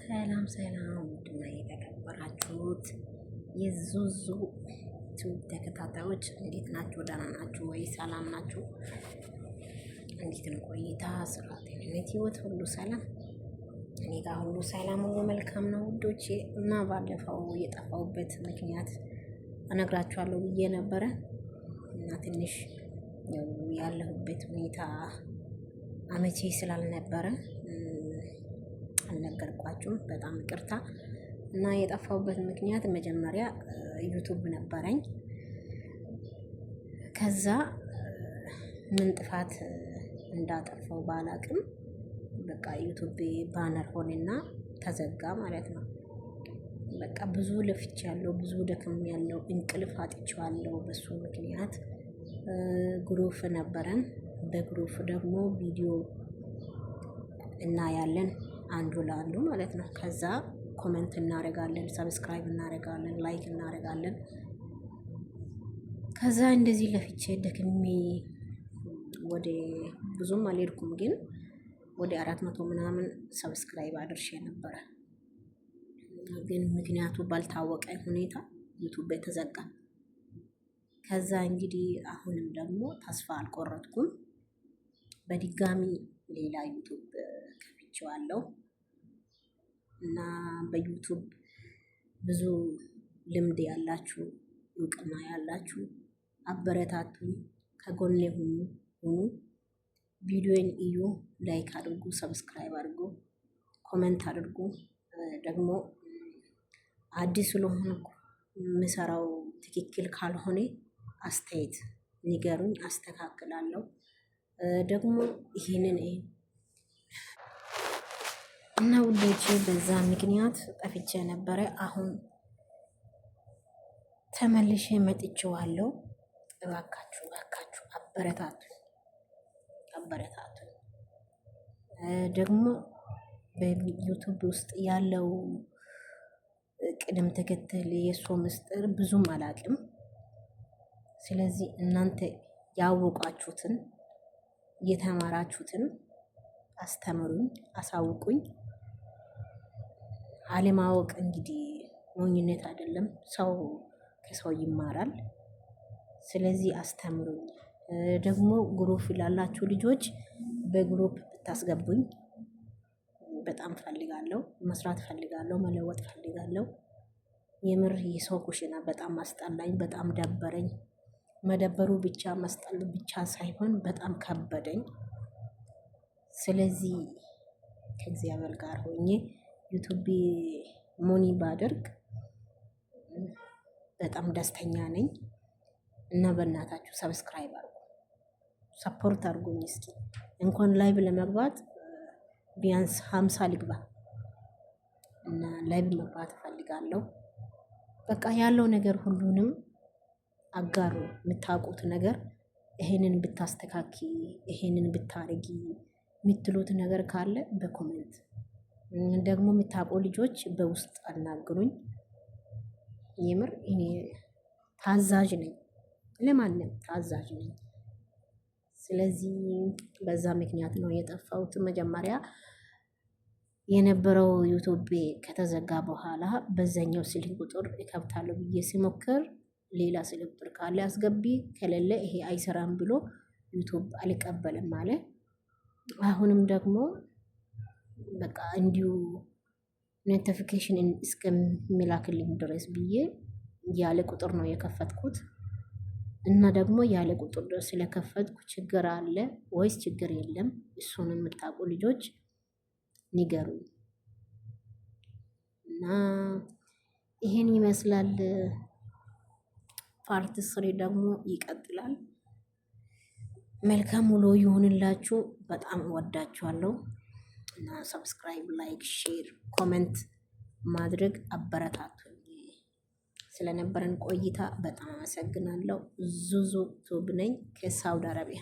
ሰላም ሰላም፣ ውድና የተከበራችሁት የዙዙ ዩቲዩብ ተከታታዮች እንዴት ናችሁ? ደህና ናችሁ ወይ? ሰላም ናችሁ? እንዴት ነው ቆይታ፣ ስራ፣ ጤንነት፣ ህይወት ሁሉ ሰላም? እኔ ጋር ሁሉ ሰላም፣ ሁሉ መልካም ነው ውዶቼ። እና ባለፈው የጠፋሁበት ምክንያት እነግራችኋለሁ ብዬ ነበረ እና ትንሽ ያለሁበት ሁኔታ አመቼ ስላልነበረ አልነገርኳችሁም። በጣም ይቅርታ። እና የጠፋሁበት ምክንያት መጀመሪያ ዩቱብ ነበረኝ። ከዛ ምን ጥፋት እንዳጠፋው ባላቅም በቃ ዩቱብ ባነር ሆነና ተዘጋ ማለት ነው። በቃ ብዙ ለፍቻለሁ፣ ብዙ ደክም ያለው እንቅልፍ አጥቻለሁ። በሱ ምክንያት ግሩፕ ነበረን። በግሩፕ ደግሞ ቪዲዮ እናያለን አንዱ ለአንዱ ማለት ነው። ከዛ ኮሜንት እናደርጋለን፣ ሰብስክራይብ እናደርጋለን፣ ላይክ እናደርጋለን። ከዛ እንደዚህ ለፍቼ ደክሜ ወደ ብዙም አልሄድኩም፣ ግን ወደ 400 ምናምን ሰብስክራይብ አድርሼ ነበረ። ግን ምክንያቱ ባልታወቀ ሁኔታ ዩቱብ ተዘጋ። ከዛ እንግዲህ አሁንም ደግሞ ተስፋ አልቆረጥኩም። በድጋሚ ሌላ ዩቱብ ከፍቼዋለሁ እና በዩቱብ ብዙ ልምድ ያላችሁ እውቅና ያላችሁ አበረታቱኝ፣ ከጎኔ ሁኑ፣ ቪዲዮን እዩ፣ ላይክ አድርጉ፣ ሰብስክራይብ አድርጉ፣ ኮሜንት አድርጉ። ደግሞ አዲስ ስለሆንኩ የምሰራው ትክክል ካልሆነ አስተያየት ንገሩኝ፣ አስተካክላለሁ። ደግሞ ይሄንን እና ውዶቼ በዛ ምክንያት ጠፍቼ ነበረ። አሁን ተመልሼ መጥቼዋለሁ። እባካችሁ አበረታቱ። ደግሞ በዩቱብ ውስጥ ያለው ቅደም ተከተል የእሱ ምስጢር ብዙም አላቅም። ስለዚህ እናንተ ያወቃችሁትን የተማራችሁትን አስተምሩኝ፣ አሳውቁኝ። አለማወቅ እንግዲህ ሞኝነት አይደለም፣ ሰው ከሰው ይማራል። ስለዚህ አስተምሩኝ። ደግሞ ግሩፕ ላላችሁ ልጆች በግሩፕ ብታስገቡኝ በጣም ፈልጋለሁ፣ መስራት ፈልጋለሁ፣ መለወጥ ፈልጋለሁ። የምር የሰው ኩሽና በጣም አስጠላኝ፣ በጣም ደበረኝ። መደበሩ ብቻ መስጠል ብቻ ሳይሆን በጣም ከበደኝ። ስለዚህ ከእግዚአብሔር ጋር ሆኜ ዩቱብ ሞኒ ባደርግ በጣም ደስተኛ ነኝ። እና በእናታችሁ ሰብስክራይብ አድርጉ፣ ሰፖርት አድርጉኝ። እስኪ እንኳን ላይቭ ለመግባት ቢያንስ 50 ልግባ እና ላይቭ መግባት እፈልጋለሁ። በቃ ያለው ነገር ሁሉንም አጋሩ። የምታውቁት ነገር ይሄንን ብታስተካኪ፣ ይሄንን ብታረጊ የምትሉት ነገር ካለ በኮሜንት ደግሞ የምታውቁ ልጆች በውስጥ አናግሩኝ። የምር እኔ ታዛዥ ነኝ፣ ለማንም ታዛዥ ነኝ። ስለዚህ በዛ ምክንያት ነው የጠፋሁት። መጀመሪያ የነበረው ዩቱብ ከተዘጋ በኋላ በዛኛው ስልክ ቁጥር እከብታለሁ ብዬ ሲሞክር ሌላ ስልክ ቁጥር ካለ አስገቢ፣ ከሌለ ይሄ አይሰራም ብሎ ዩቱብ አልቀበልም አለ። አሁንም ደግሞ በቃ እንዲሁ ኖቲፊኬሽን እስከሚላክልኝ ድረስ ብዬ ያለ ቁጥር ነው የከፈትኩት። እና ደግሞ ያለ ቁጥር ስለከፈትኩ ችግር አለ ወይስ ችግር የለም? እሱን የምታውቁ ልጆች ንገሩኝ። እና ይሄን ይመስላል። ፓርት 3 ደግሞ ይቀጥላል። መልካም ውሎ ይሁንላችሁ። በጣም እወዳችኋለሁ። እና ሰብስክራይብ፣ ላይክ፣ ሼር፣ ኮሜንት ማድረግ አበረታቱኝ። ስለነበረን ቆይታ በጣም አመሰግናለሁ። ዙዙ ቱብ ነኝ ከሳውዲ አረቢያ።